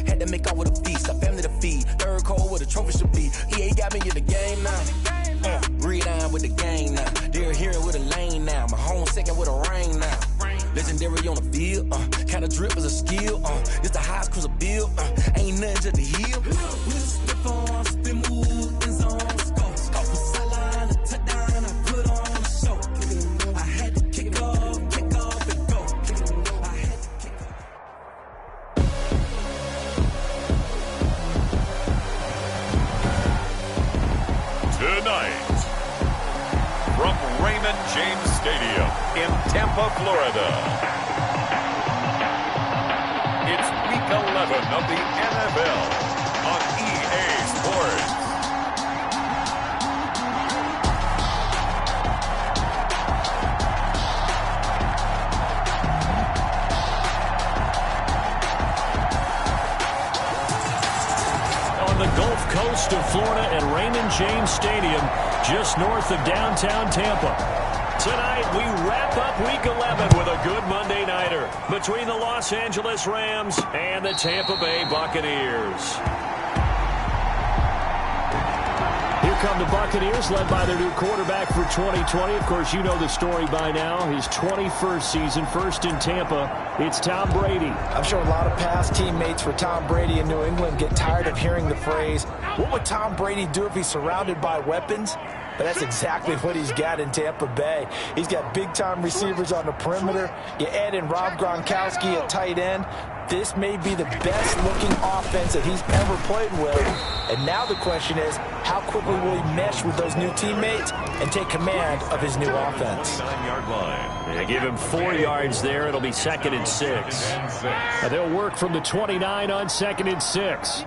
Had to make out with a feast, a family to feed. Third cold where the trophy should be. EA got me in the game now. Read on with the game now. They're here with a lane now. My home second with a rain now. Legendary on the field, kinda drip is a skill, it's the highest cruiser bill, ain't nothing to the hill. We just step on, spin move, in zone, score. Off the sideline, a touchdown, I put on a show. I had to kick off and go. I had to kick off. Tonight, from Raymond James Stadium in Tampa, Florida, it's Week 11 of the NFL on EA Sports. On the Gulf Coast of Florida at Raymond James Stadium, just north of downtown Tampa. Tonight, we wrap up Week 11 with a good Monday nighter between the Los Angeles Rams and the Tampa Bay Buccaneers. Here come the Buccaneers, led by their new quarterback for 2020. Of course, you know the story by now. His 21st season, first in Tampa. It's Tom Brady. I'm sure a lot of past teammates for Tom Brady in New England get tired of hearing the phrase, what would Tom Brady do if he's surrounded by weapons? But that's exactly what he's got in Tampa Bay. He's got big-time receivers on the perimeter. You add in Rob Gronkowski at tight end. This may be the best-looking offense that he's ever played with. And now the question is, how quickly will he mesh with those new teammates and take command of his new offense? 9-yard line. They give him 4 yards there. It'll be 2nd and 6. And they'll work from the 29 on 2nd and 6.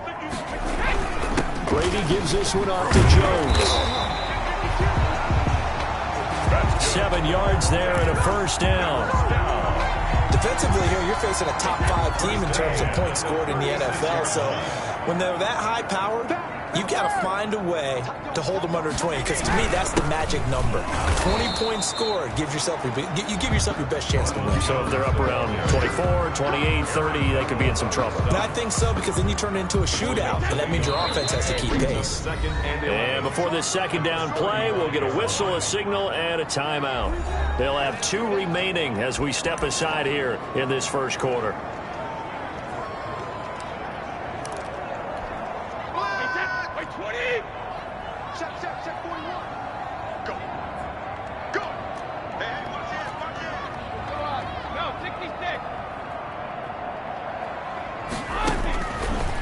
Brady gives this one off to Jones. 7 yards there and a first down. Defensively here, you're facing a top 5 team in terms of points scored in the NFL. So when they're that high-powered, you've got to find a way to hold them under 20. Because to me, that's the magic number. 20 points scored gives yourself you give yourself your best chance to win. So if they're up around 24, 28, 30, they could be in some trouble. And I think so, because then you turn it into a shootout, and that means your offense has to keep pace. And before this second down play, we'll get a whistle, a signal, and a timeout. They'll have 2 remaining as we step aside here in this first quarter.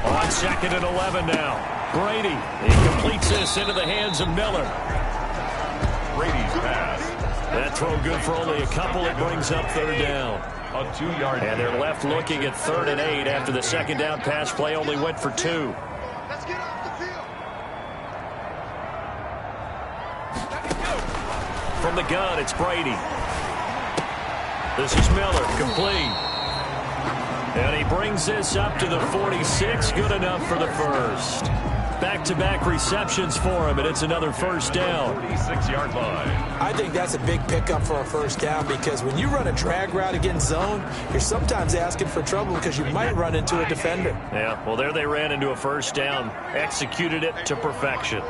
On 2nd and 11 now. Brady, he completes this into the hands of Miller. Brady's pass. That throw good for only a couple. It brings up 3rd down. A 2-yard. And they're left looking at 3rd and 8 after the second down pass play only went for 2. Let's get off the field. From the gun, it's Brady. This is Miller, complete. And he brings this up to the 46, good enough for the first. Back-to-back receptions for him, and it's another first down. 46-yard line. I think that's a big pickup for a first down, because when you run a drag route against zone, you're sometimes asking for trouble because you might run into a defender. Yeah, well, there they ran into a first down, executed it to perfection.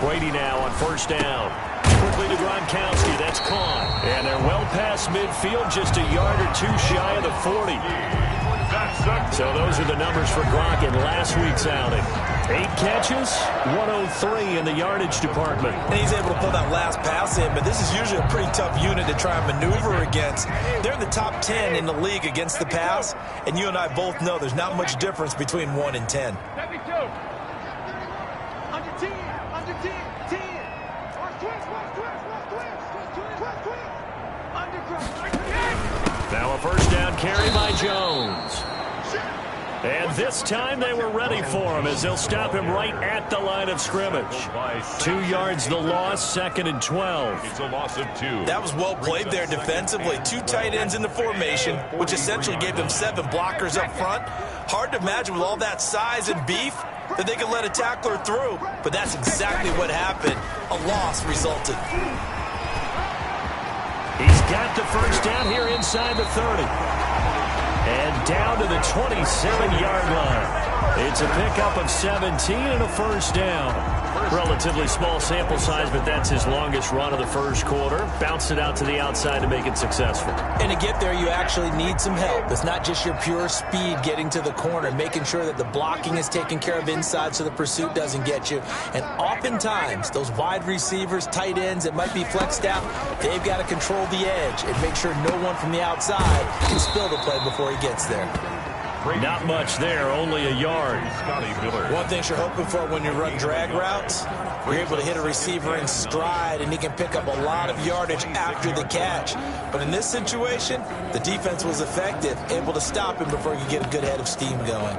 Brady now on first down. Quickly to Gronkowski. That's caught. And they're well past midfield, just a yard or 2 shy of the 40. So those are the numbers for Gronk in last week's outing. 8 catches, 103 in the yardage department. And he's able to pull that last pass in, but this is usually a pretty tough unit to try and maneuver against. They're in the top 10 in the league against the pass, and you and I both know there's not much difference between 1 and 10. Now a first down carry by Jones. And this time they were ready for him as they'll stop him right at the line of scrimmage. 2 yards the loss, 2nd and 12. It's a loss of 2. That was well played there defensively. 2 tight ends in the formation, which essentially gave them 7 blockers up front. Hard to imagine with all that size and beef, that they could let a tackler through, but that's exactly what happened. A loss resulted. He's got the first down here inside the 30. And down to the 27-yard line. It's a pickup of 17 and a first down. Relatively small sample size, but that's his longest run of the first quarter. Bounced it out to the outside to make it successful. And to get there, you actually need some help. It's not just your pure speed getting to the corner, making sure that the blocking is taken care of inside so the pursuit doesn't get you. And oftentimes, those wide receivers, tight ends that might be flexed out, they've got to control the edge and make sure no one from the outside can spill the play before he gets there. Not much there, only a yard. One thing you're hoping for when you run drag routes, you're able to hit a receiver in stride, and he can pick up a lot of yardage after the catch. But in this situation, the defense was effective, able to stop him before he could get a good head of steam going.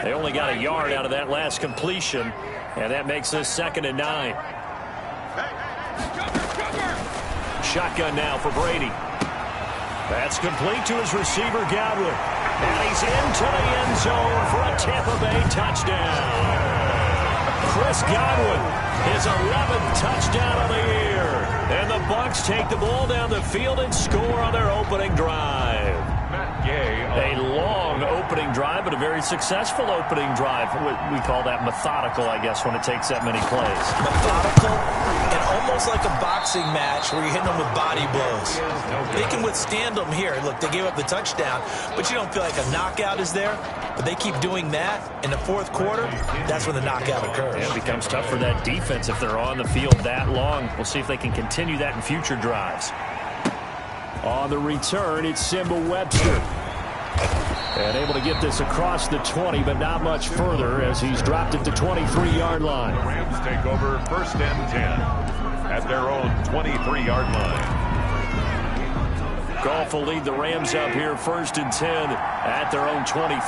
They only got a yard out of that last completion, and that makes this 2nd and 9. Shotgun now for Brady. That's complete to his receiver, Godwin. And he's into the end zone for a Tampa Bay touchdown. Chris Godwin, his 11th touchdown of the year. And the Bucs take the ball down the field and score on their opening drive. A long opening drive, but a very successful opening drive. We call that methodical, I guess, when it takes that many plays. Methodical and almost like a boxing match where you're hitting them with body blows. They can withstand them here. Look, they gave up the touchdown, but you don't feel like a knockout is there. But they keep doing that in the fourth quarter. That's when the knockout occurs. Yeah, it becomes tough for that defense if they're on the field that long. We'll see if they can continue that in future drives. On the return, it's Simba Webster. And able to get this across the 20, but not much further as he's dropped it to 23-yard line. The Rams take over 1st and 10 at their own 23-yard line. Goff will lead the Rams up here 1st and 10 at their own 23.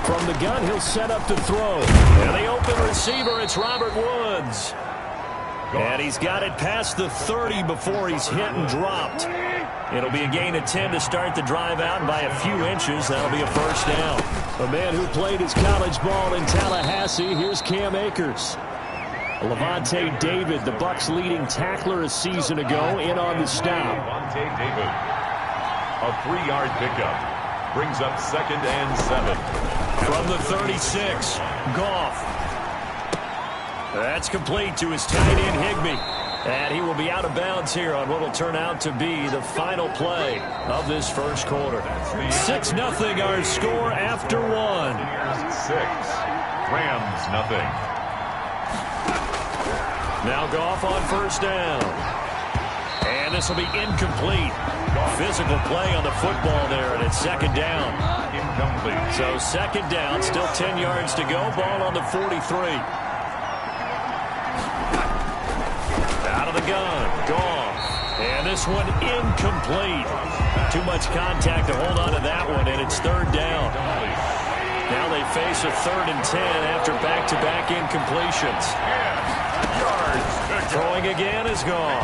From the gun, he'll set up to throw. And the open receiver, it's Robert Woods. And he's got it past the 30 before he's hit and dropped. It'll be a gain of 10 to start the drive out, and by a few inches, that'll be a first down. A man who played his college ball in Tallahassee, here's Cam Akers. Levante David, the Bucs' leading tackler a season ago, in on the stop. Levante David, a 3-yard pickup, brings up 2nd and 7. From the 36, Goff. That's complete to his tight end, Higbee. And he will be out of bounds here on what will turn out to be the final play of this first quarter. 6-0 our score after 1. 6. Rams nothing. Now Goff on first down. And this will be incomplete. Physical play on the football there, and it's 2nd down. Incomplete. So 2nd down, still 10 yards to go. Ball on the 43. Out of the gun, Goff. And this one incomplete. Too much contact to hold on to that one, and it's 3rd down. Now they face a 3rd and 10 after back-to-back incompletions. Throwing again is Goff.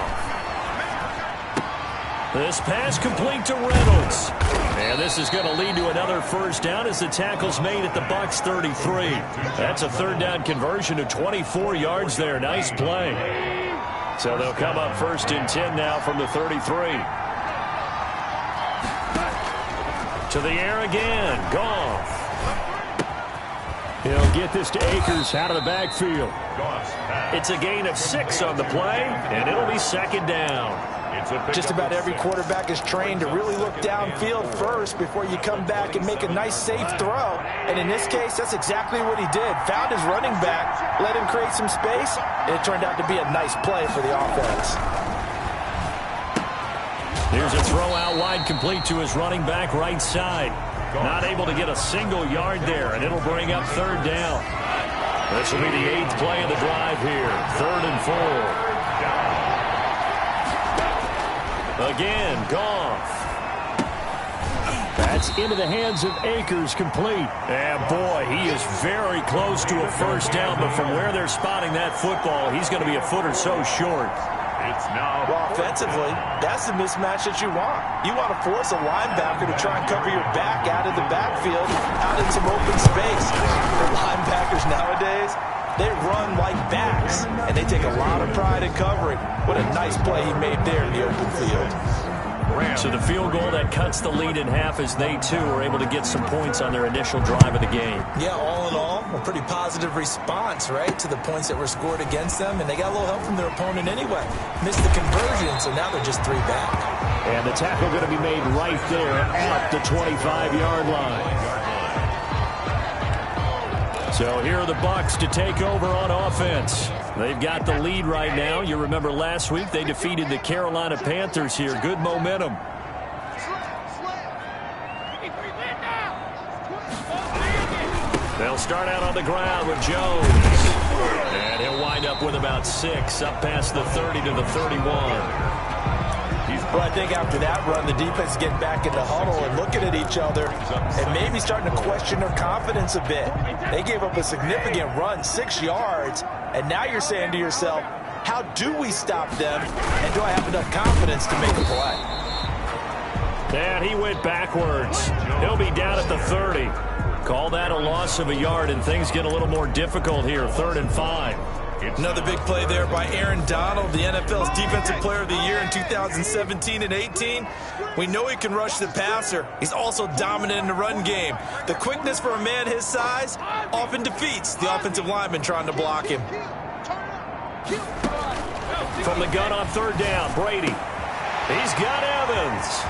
This pass complete to Reynolds. And this is going to lead to another first down as the tackle's made at the Bucs 33. That's a 3rd down conversion to 24 yards there. Nice play. So they'll come up 1st and 10 now from the 33. To the air again. Goff. He'll get this to Akers out of the backfield. It's a gain of 6 on the play, and it'll be 2nd down. Just about every quarterback is trained to really look downfield first before you come back and make a nice, safe throw. And in this case, that's exactly what he did. Found his running back, let him create some space, and it turned out to be a nice play for the offense. Here's a throw out wide, complete to his running back right side. Not able to get a single yard there, and it'll bring up 3rd down. This will be the 8th play of the drive here. 3rd and 4. Again, Goff. That's into the hands of Akers, complete. And boy, he is very close to a first down, but from where they're spotting that football, he's going to be a foot or so short. It's now. Well, offensively, that's the mismatch that you want. You want to force a linebacker to try and cover your back out of the backfield, out in some open space. The linebackers nowadays, they run like backs, and they take a lot of pride in covering. What a nice play he made there in the open field. So the field goal that cuts the lead in half as they, too, were able to get some points on their initial drive of the game. Yeah, all in all, a pretty positive response, right, to the points that were scored against them, and they got a little help from their opponent anyway. Missed the conversion, so now they're just 3 back. And the tackle going to be made right there at the 25-yard line. So here are the Bucs to take over on offense. They've got the lead right now. You remember last week they defeated the Carolina Panthers here. Good momentum. They'll start out on the ground with Jones. And he'll wind up with about 6, up past the 30 to the 31. Well, I think after that run, the defense is getting back in the huddle and looking at each other and maybe starting to question their confidence a bit. They gave up a significant run, 6 yards, and now you're saying to yourself, how do we stop them, and do I have enough confidence to make a play? And he went backwards. He'll be down at the 30. Call that a loss of a yard, and things get a little more difficult here, 3rd and 5. Another big play there by Aaron Donald, the NFL's Defensive Player of the Year in 2017 and 18. We know he can rush the passer. He's also dominant in the run game. The quickness for a man his size often defeats the offensive lineman trying to block him. From the gun on 3rd down, Brady. He's got Evans.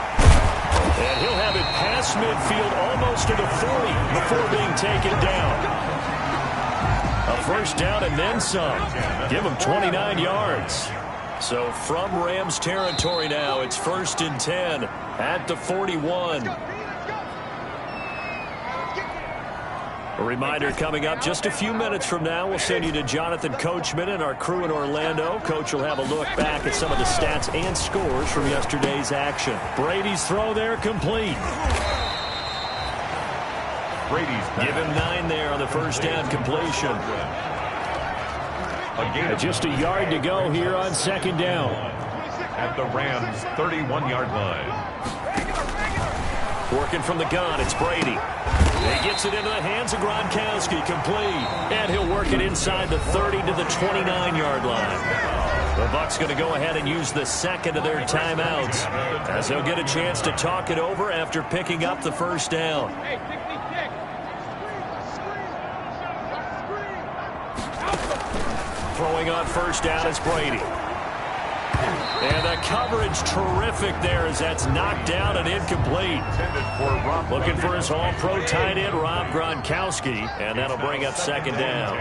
And he'll have it past midfield almost to the 40 before being taken down. A 1st down and then some. Give him 29 yards. So from Rams territory now, it's 1st and 10 at the 41. A reminder coming up just a few minutes from now. We'll send you to Jonathan Coachman and our crew in Orlando. Coach will have a look back at some of the stats and scores from yesterday's action. Brady's throw there complete. Give him 9 there on the 1st down completion. Just a yard to go here on 2nd down. At the Rams' 31-yard line. Working from the gun, it's Brady. He gets it into the hands of Gronkowski, complete. And he'll work it inside the 30 to the 29-yard line. The Bucs going to go ahead and use the 2nd of their timeouts, as they'll get a chance to talk it over after picking up the 1st down. Throwing on 1st down is Brady. And the coverage terrific there as that's knocked down and incomplete. Looking for his all-pro tight end, Rob Gronkowski, and that'll bring up 2nd down.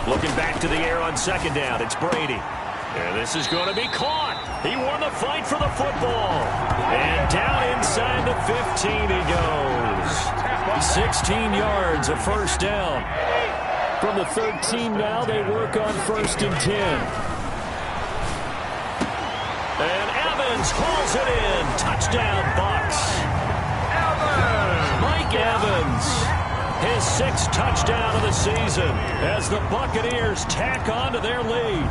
Looking back to the air on 2nd down, it's Brady. And this is going to be caught. He won the fight for the football. And down inside the 15 he goes. 16 yards, a 1st down. From the 13 now, they work on 1st and 10. And Evans hauls it in. Touchdown, Bucs. Mike Evans, his 6th touchdown of the season as the Buccaneers tack on to their lead.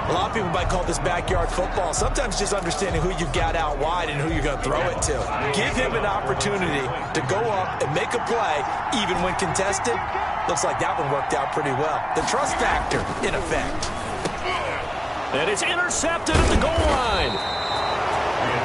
A lot of people might call this backyard football. Sometimes just understanding who you've got out wide and who you're going to throw it to. Give him an opportunity to go up and make a play, even when contested. Looks like that one worked out pretty well. The trust factor, in effect. And it's intercepted at the goal line.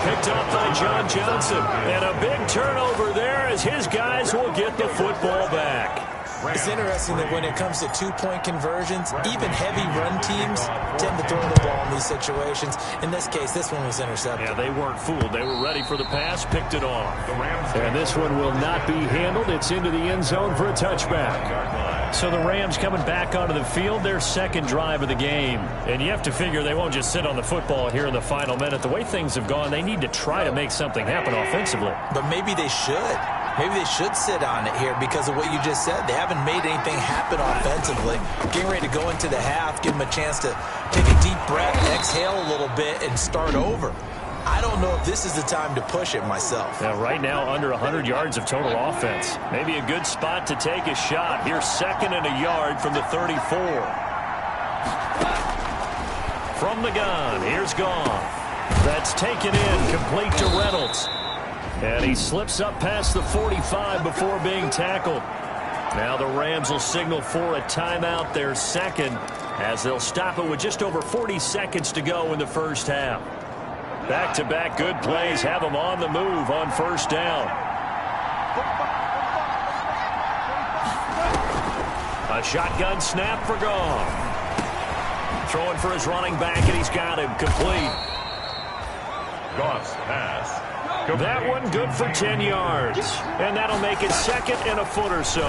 Picked up by John Johnson. And a big turnover there as his guys will get the football back. It's interesting that when it comes to 2-point conversions, even heavy run teams tend to throw the ball in these situations. In this case, this one was intercepted. Yeah, they weren't fooled. They were ready for the pass, picked it off. And this one will not be handled. It's into the end zone for a touchback. So the Rams coming back onto the field, their 2nd drive of the game. And you have to figure they won't just sit on the football here in the final minute. The way things have gone, they need to try to make something happen offensively. But maybe they should. Maybe they should sit on it here because of what you just said. They haven't made anything happen offensively. Getting ready to go into the half, give them a chance to take a deep breath, exhale a little bit, and start over. I don't know if this is the time to push it myself. Now, right now, under 100 yards of total offense. Maybe a good spot to take a shot. Here's 2nd and a yard from the 34. From the gun, here's Goff. That's taken in, complete to Reynolds. And he slips up past the 45 before being tackled. Now the Rams will signal for a timeout, their second, as they'll stop it with just over 40 seconds to go in the first half. Back-to-back good plays have them on the move on first down. A shotgun snap for Goff. Throwing for his running back, and he's got him complete. Goff's pass. That one good for 10 yards. And that'll make it second and a foot or so.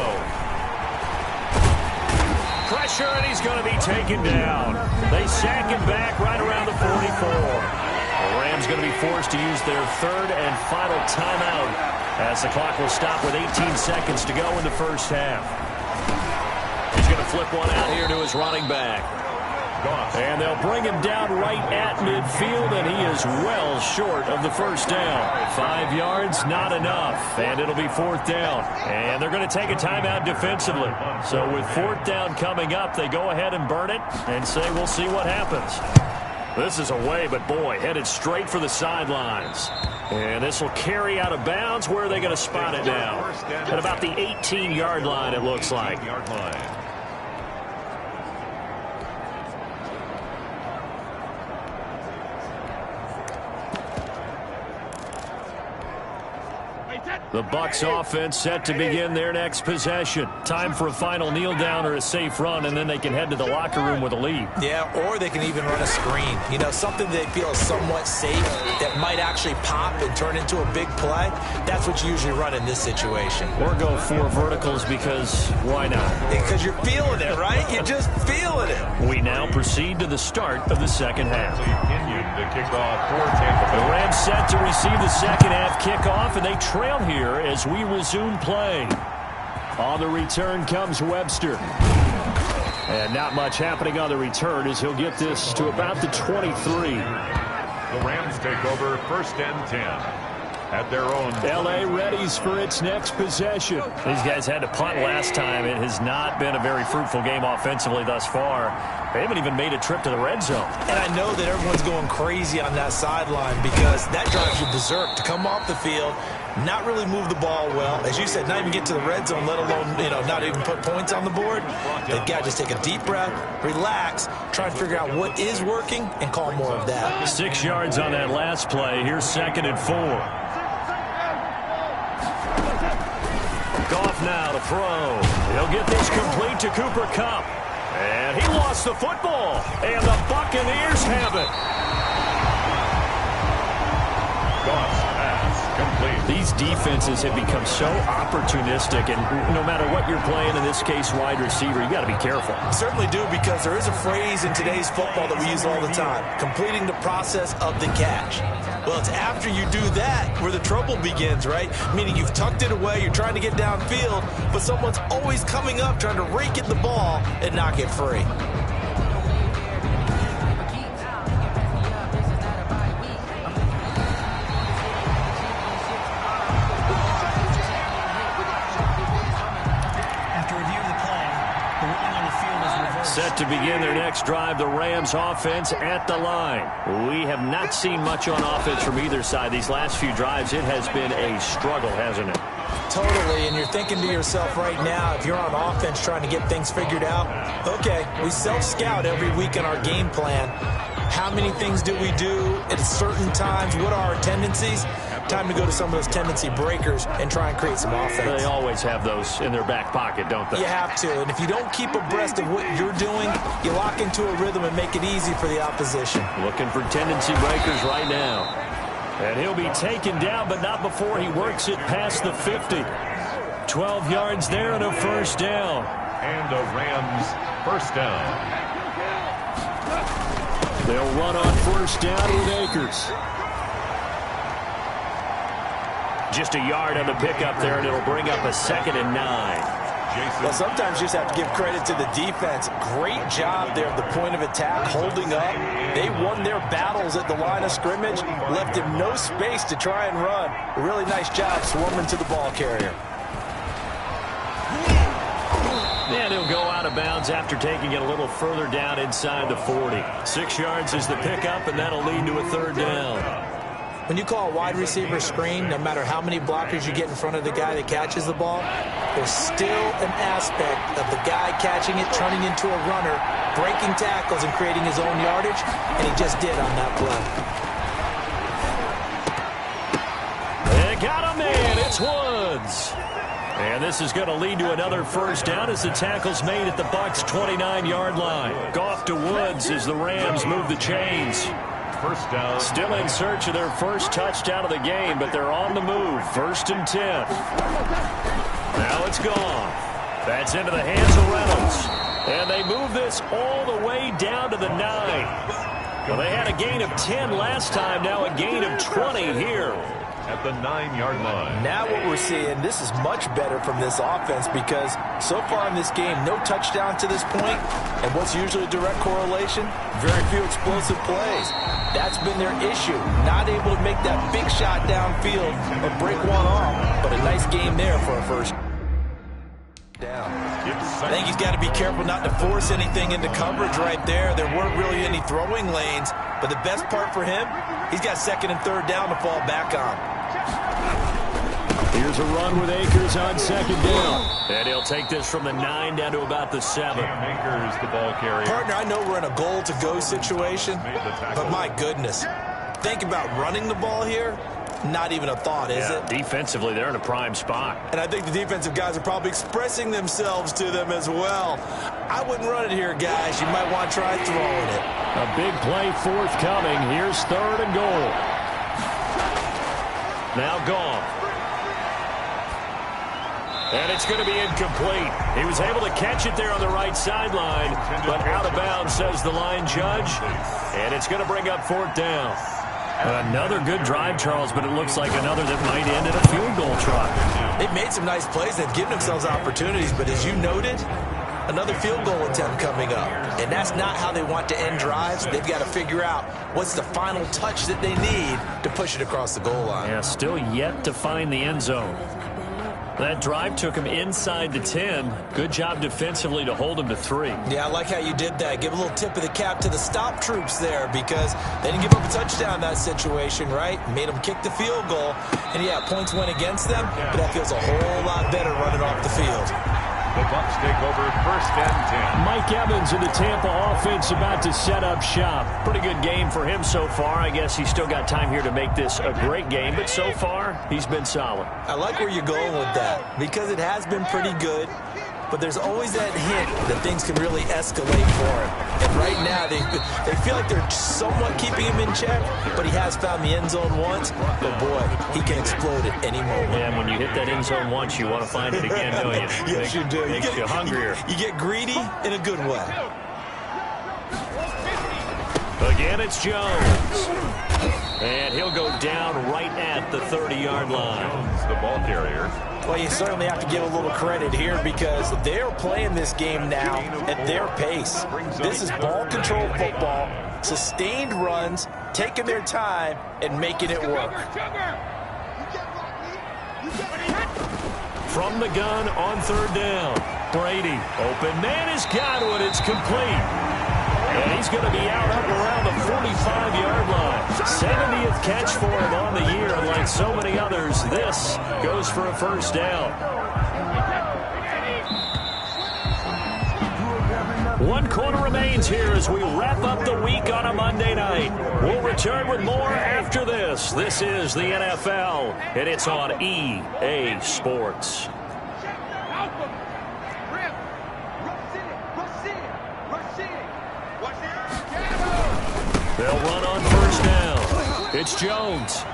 Pressure, and he's going to be taken down. They sack him back right around the 44. The Rams going to be forced to use their third and final timeout as the clock will stop with 18 seconds to go in the first half. He's going to flip one out here to his running back. And they'll bring him down right at midfield, and he is well short of the first down. 5 yards, not enough, and it'll be fourth down. And they're going to take a timeout defensively. So with fourth down coming up, they go ahead and burn it and say we'll see what happens. This is away, but boy, headed straight for the sidelines. And this will carry out of bounds. Where are they going to spot it now? At about the 18-yard line, it looks like. The Bucs offense set to begin their next possession. Time for a final kneel down or a safe run, and then they can head to the locker room with a lead. Yeah, or they can even run a screen. You know, something they feel is somewhat safe that might actually pop and turn into a big play. That's what you usually run in this situation. Or go 4 verticals because why not? Because you're feeling it, right? You're just feeling it. We now proceed to the start of the second half. The kickoff for Tampa Bay. The Rams set to receive the second half kickoff, and they trail here as we resume play. On the return comes Webster. And not much happening on the return as he'll get this to about the 23. The Rams take over first and 10 at their own. L.A. readies for its next possession. These guys had to punt last time. It has not been a very fruitful game offensively thus far. They haven't even made a trip to the red zone. And I know that everyone's going crazy on that sideline because that drives you berserk to come off the field, not really move the ball well. As you said, not even get to the red zone, let alone, not even put points on the board. They've got to just take a deep breath, relax, try and figure out what is working, and call more of that. 6 yards on that last play. Here's second and 4. Goff now to throw. He'll get this complete to Cooper Kupp. And he lost the football. And the Buccaneers have it. Goff's pass complete. These defenses have become so opportunistic, and no matter what you're playing, in this case wide receiver, you got to be careful. Certainly do, because there is a phrase in today's football that we use all the time: completing the process of the catch. Well, it's after you do that where the trouble begins, right? Meaning you've tucked it away, you're trying to get downfield, but someone's always coming up trying to rake at the ball and knock it free. Set to begin their next drive, the Rams offense at the line. We have not seen much on offense from either side. These last few drives, it has been a struggle, hasn't it? Totally, and you're thinking to yourself right now, if you're on offense trying to get things figured out, okay, we self-scout every week in our game plan. How many things do we do at certain times? What are our tendencies? Time to go to some of those tendency breakers and try and create some offense. They always have those in their back pocket, don't they? You have to, and if you don't keep abreast of what you're doing, you lock into a rhythm and make it easy for the opposition. Looking for tendency breakers right now. And he'll be taken down, but not before he works it past the 50. 12 yards there and a first down. And a Rams first down. They'll run on first down with Akers. Just a yard on the pickup there, and it'll bring up a 2nd and 9. Well, sometimes you just have to give credit to the defense. Great job there at the point of attack, holding up. They won their battles at the line of scrimmage, left him no space to try and run. A really nice job swarming to the ball carrier. And he'll go out of bounds after taking it a little further down inside the 40. 6 yards is the pickup, and that'll lead to a 3rd down. When you call a wide receiver screen, no matter how many blockers you get in front of the guy that catches the ball, there's still an aspect of the guy catching it, turning into a runner, breaking tackles and creating his own yardage, and he just did on that play. They got him, man. It's Woods. And this is going to lead to another 1st down as the tackle's made at the Bucs' 29-yard line. Goff to Woods as the Rams move the chains. 1st down. Still in search of their first touchdown of the game, but they're on the move. 1st and 10. Now it's gone. That's into the hands of Reynolds. And they move this all the way down to the 9. Well, they had a gain of 10 last time, now a gain of 20 here. At the 9-yard line. Now what we're seeing, this is much better from this offense because so far in this game, no touchdown to this point, and what's usually a direct correlation? Very few explosive plays. That's been their issue, not able to make that big shot downfield or break one off, but a nice game there for a 1st down. I think he's got to be careful not to force anything into coverage right there. There weren't really any throwing lanes, but the best part for him, he's got 2nd and 3rd down to fall back on. Here's a run with Akers on 2nd down. And he'll take this from the 9 down to about the 7. Akers, the ball carrier. Partner, I know we're in a goal-to-go situation, but my goodness. Think about running the ball here. Not even a thought, is it? Defensively, they're in a prime spot. And I think the defensive guys are probably expressing themselves to them as well. I wouldn't run it here, guys. You might want to try throwing it. A big play forthcoming. Here's 3rd and goal. Now gone. And it's going to be incomplete. He was able to catch it there on the right sideline, but out of bounds, says the line judge. And it's going to bring up 4th down. Another good drive, Charles, but it looks like another that might end in a field goal try. They've made some nice plays. They've given themselves opportunities, but as you noted, another field goal attempt coming up. And that's not how they want to end drives. They've got to figure out what's the final touch that they need to push it across the goal line. Yeah, still yet to find the end zone. That drive took him inside the 10. Good job defensively to hold him to 3. Yeah, I like how you did that. Give a little tip of the cap to the stop troops there because they didn't give up a touchdown in that situation, right? Made them kick the field goal. And, yeah, points went against them, but that feels a whole lot better running off the field. The Bucs take over 1st and 10. Mike Evans of the Tampa offense about to set up shop. Pretty good game for him so far. I guess he's still got time here to make this a great game, but so far, he's been solid. I like where you're going with that because it has been pretty good, but there's always that hint that things can really escalate for him. And right now, they feel like they're somewhat keeping him in check, but he has found the end zone once. But, boy, he can explode at any moment. Yeah, and when you hit that end zone once, you want to find it again, don't you? Yes, you do. Makes you hungrier. You get greedy in a good way. Again, it's Jones. And he'll go down right at the 30-yard line. Jones, the ball carrier. Well, you certainly have to give a little credit here because they're playing this game now at their pace. This is ball control football, sustained runs, taking their time, and making it work. From the gun on 3rd down. Brady, open man has got it. It's complete. And he's going to be out up around the 45-yard line. 70th catch for him on the year. And like so many others, this goes for a 1st down. 1 quarter remains here as we wrap up the week on a Monday night. We'll return with more after this. This is the NFL, and it's on EA Sports. They'll run on 1st down. It's Jones.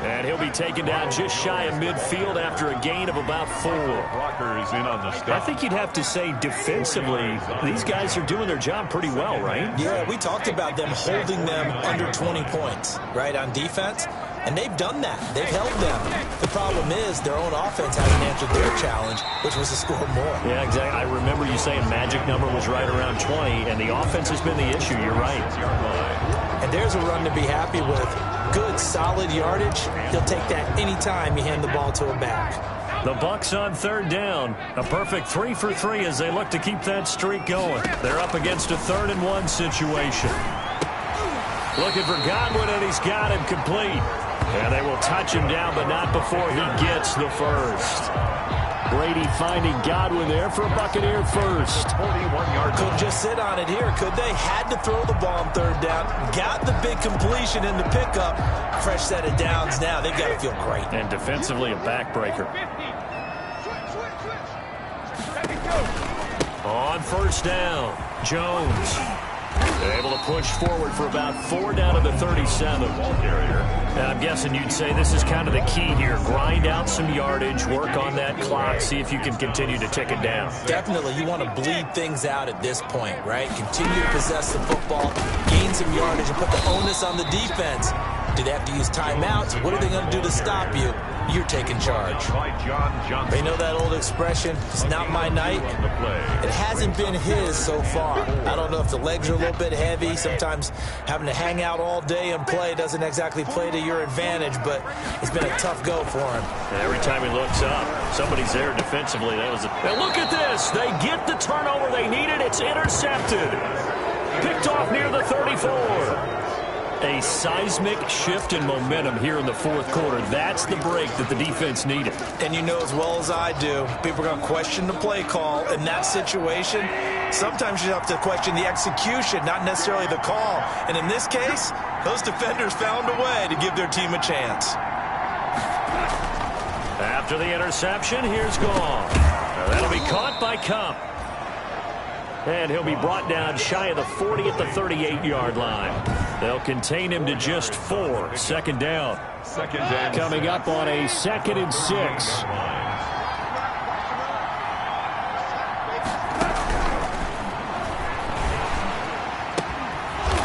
And he'll be taken down just shy of midfield after a gain of about 4. Blockers in on the stop. I think you'd have to say defensively, these guys are doing their job pretty well, right? Yeah, we talked about them holding them under 20 points, right, on defense. And they've done that. They've held them. The problem is their own offense hasn't answered their challenge, which was to score more. Yeah, exactly. I remember you saying magic number was right around 20, and the offense has been the issue. You're right. And there's a run to be happy with. Good, solid yardage. He'll take that anytime you hand the ball to him back. The Bucs on third down. A perfect 3 for 3 as they look to keep that streak going. They're up against a 3rd-and-1 situation. Looking for Godwin, and he's got him complete. And they will touch him down, but not before he gets the first. Brady finding Godwin there for a Buccaneer first. 41-yard. Could just sit on it here, could they? Had to throw the ball on third down. Got the big completion in the pickup. Fresh set of downs now. They've got to feel great. And defensively a backbreaker. On first down, Jones able to push forward for about 4 down to the 37. And I'm guessing you'd say this is kind of the key here. Grind out some yardage, work on that clock, see if you can continue to tick it down. Definitely, you want to bleed things out at this point, right? Continue to possess the football, gain some yardage, and put the onus on the defense. Do they have to use timeouts? What are they going to do to stop you? You're taking charge. They know that old expression, it's not my night. It hasn't been his so far. I don't know if the legs are a little bit heavy. Sometimes having to hang out all day and play doesn't exactly play to your advantage, but it's been a tough go for him. And every time he looks up, somebody's there defensively. Now look at this. They get the turnover they needed. It's intercepted. Picked off near the 34. A seismic shift in momentum here in the 4th quarter. That's the break that the defense needed. And you know as well as I do, people are going to question the play call. In that situation, sometimes you have to question the execution, not necessarily the call. And in this case, those defenders found a way to give their team a chance. After the interception, here's Gone. That'll be caught by Cup. And he'll be brought down shy of the 40 at the 38-yard line. They'll contain him to just 4. 2nd down. Coming up on a 2nd and 6.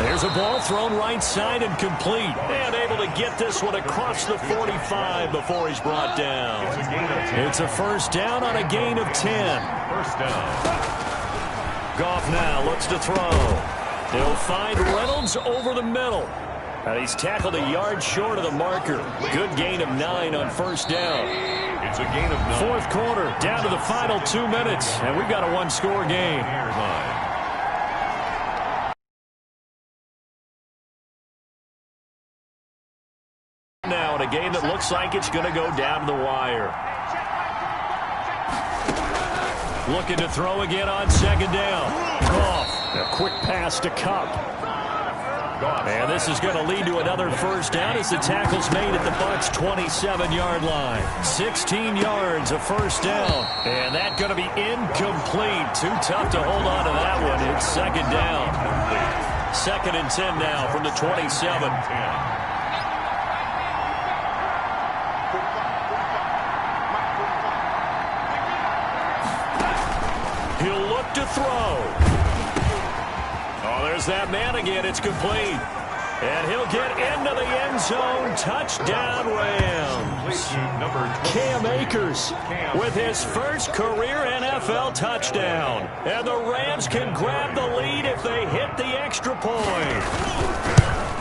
There's a ball thrown right side and complete. And able to get this one across the 45 before he's brought down. It's a 1st down on a gain of 10. 1st down. Goff now looks to throw. He'll find Reynolds over the middle. And he's tackled a yard short of the marker. Good gain of 9 on 1st down. It's a gain of 9. 4th quarter, down to the final 2 minutes. And we've got a 1-score game. Now in a game that looks like it's going to go down to the wire. Looking to throw again on 2nd down. Goff, a quick pass to Cup. And this is going to lead to another 1st down as the tackle's made at the Bucs' 27-yard line. 16 yards, a 1st down. And that going to be incomplete. Too tough to hold on to that one. It's 2nd down. 2nd and 10 now from the 27. He'll look to throw. Oh, there's that man again. It's complete. And he'll get into the end zone. Touchdown, Rams. Cam Akers with his first career NFL touchdown. And the Rams can grab the lead if they hit the extra point.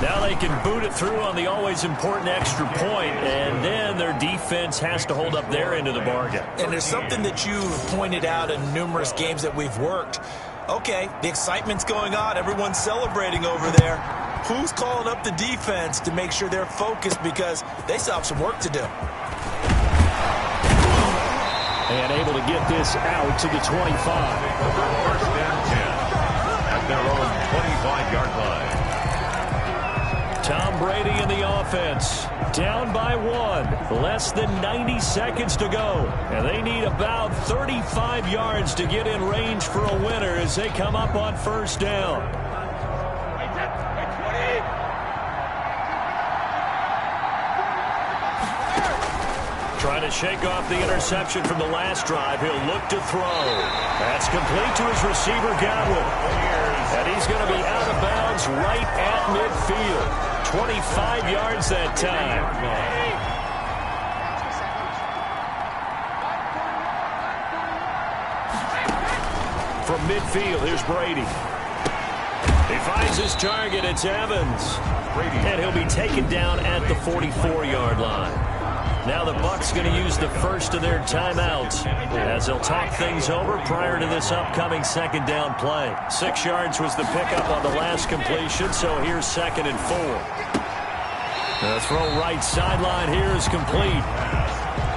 Now they can boot it through on the always important extra point, and then their defense has to hold up their end of the bargain. And there's something that you've pointed out in numerous games that we've worked. Okay, the excitement's going on. Everyone's celebrating over there. Who's calling up the defense to make sure they're focused because they still have some work to do? And able to get this out to the 25. 1st and 10 at their own 25-yard line. Tom Brady in the offense. Down by 1. Less than 90 seconds to go. And they need about 35 yards to get in range for a winner as they come up on 1st down. Trying to shake off the interception from the last drive. He'll look to throw. That's complete to his receiver, Godwin. And he's going to be out of bounds right at midfield. 25 yards that time. From midfield, here's Brady. He finds his target. It's Evans. And he'll be taken down at the 44-yard line. Now the Bucs going to use the first of their timeouts as they'll talk things over prior to this upcoming second down play. 6 yards was the pickup on the last completion, so here's 2nd and 4. The throw right sideline here is complete.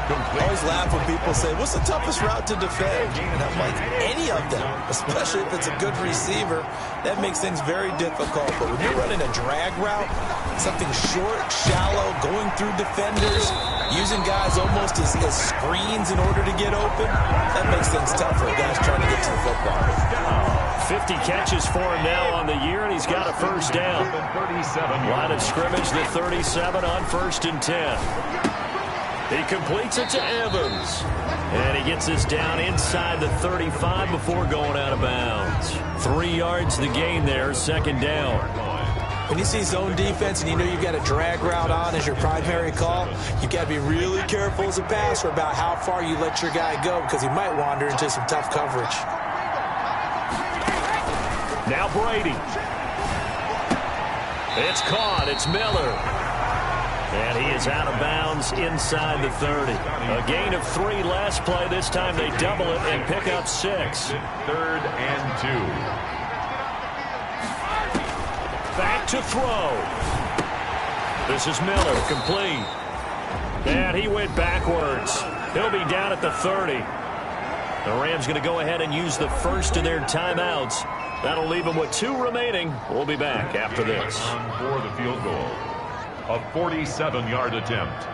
I always laugh when people say, what's the toughest route to defend? And I'm like, any of them, especially if it's a good receiver. That makes things very difficult. But when you're running a drag route, something short, shallow, going through defenders, using guys almost as screens in order to get open, that makes things tough for guys trying to get to the football. 50 catches for him now on the year, and he's got a first down. Line of scrimmage, the 37 on 1st and 10. He completes it to Evans. And he gets this down inside the 35 before going out of bounds. 3 yards the gain there, 2nd down. When you see zone defense and you know you've got a drag route on as your primary call, you've got to be really careful as a passer about how far you let your guy go because he might wander into some tough coverage. Now Brady. It's caught. It's Miller. And he is out of bounds inside the 30. A gain of 3 last play. This time they double it and pick up 6. 3rd and 2. Back to throw. This is Miller, complete. And he went backwards. He'll be down at the 30. The Rams going to go ahead and use the first of their timeouts. That'll leave them with 2 remaining. We'll be back after this. For the field goal. A 47-yard attempt.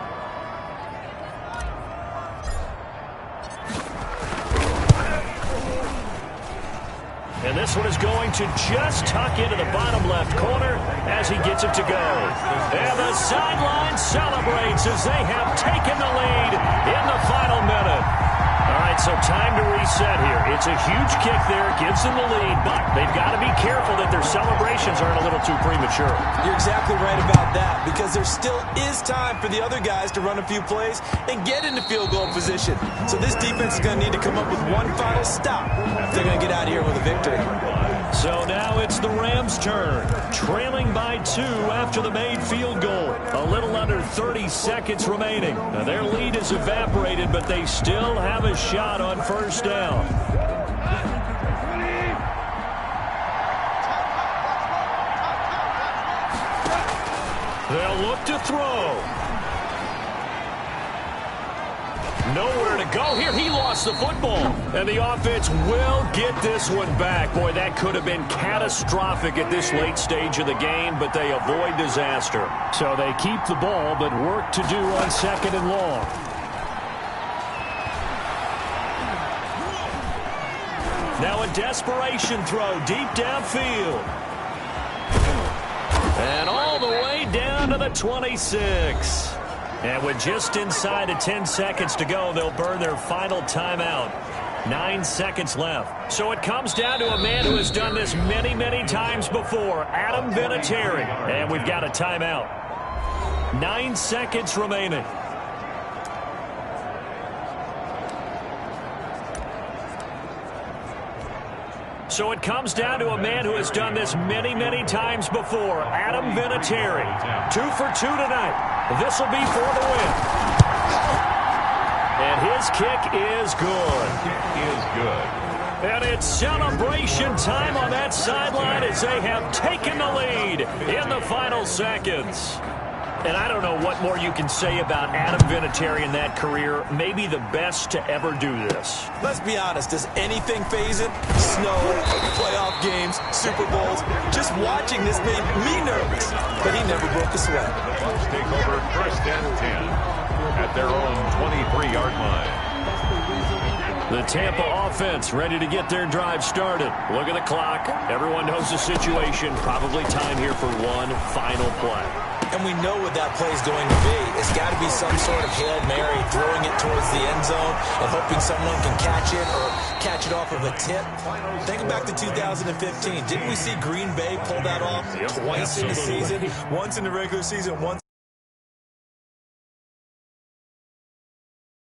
And this one is going to just tuck into the bottom left corner as he gets it to go. And the sideline celebrates as they have taken the lead in the final minute. All right, so time to reset here. It's a huge kick there. Gives them the lead, but they've got to be careful that their celebrations aren't a little too premature. You're exactly right about that because there still is time for the other guys to run a few plays and get into field goal position. So this defense is going to need to come up with one final stop if they're going to get out of here with a victory. So now it's the Rams' turn, trailing by 2 after the made field goal. A little under 30 seconds remaining. Now their lead is evaporated, but they still have a shot on first down. They'll look to throw. Nowhere to go here. He lost the football. And the offense will get this one back. Boy, that could have been catastrophic at this late stage of the game, but they avoid disaster. So they keep the ball, but work to do on 2nd and long. Now a desperation throw deep downfield. And all the way down to the 26. And with just inside of 10 seconds to go, they'll burn their final timeout. 9 seconds left. So it comes down to a man who has done this many, many times before, Adam Vinatieri. And we've got a timeout. 9 seconds remaining. So it comes down to a man who has done this many, many times before, Adam Vinatieri. 2 for 2 tonight. This will be for the win. And his kick is good. And it's celebration time on that sideline as they have taken the lead in the final seconds. And I don't know what more you can say about Adam Vinatieri in that career. Maybe the best to ever do this. Let's be honest. Does anything faze it? Snow, playoff games, Super Bowls. Just watching this made me nervous. But he never broke a sweat. Bucs take over 1st and 10 at their own 23-yard line. The Tampa offense ready to get their drive started. Look at the clock. Everyone knows the situation. Probably time here for one final play. And we know what that play is going to be. It's got to be some sort of Hail Mary, throwing it towards the end zone and hoping someone can catch it or catch it off of a tip. Think back to 2015. Didn't we see Green Bay pull that off twice in the season? Once in the regular season, once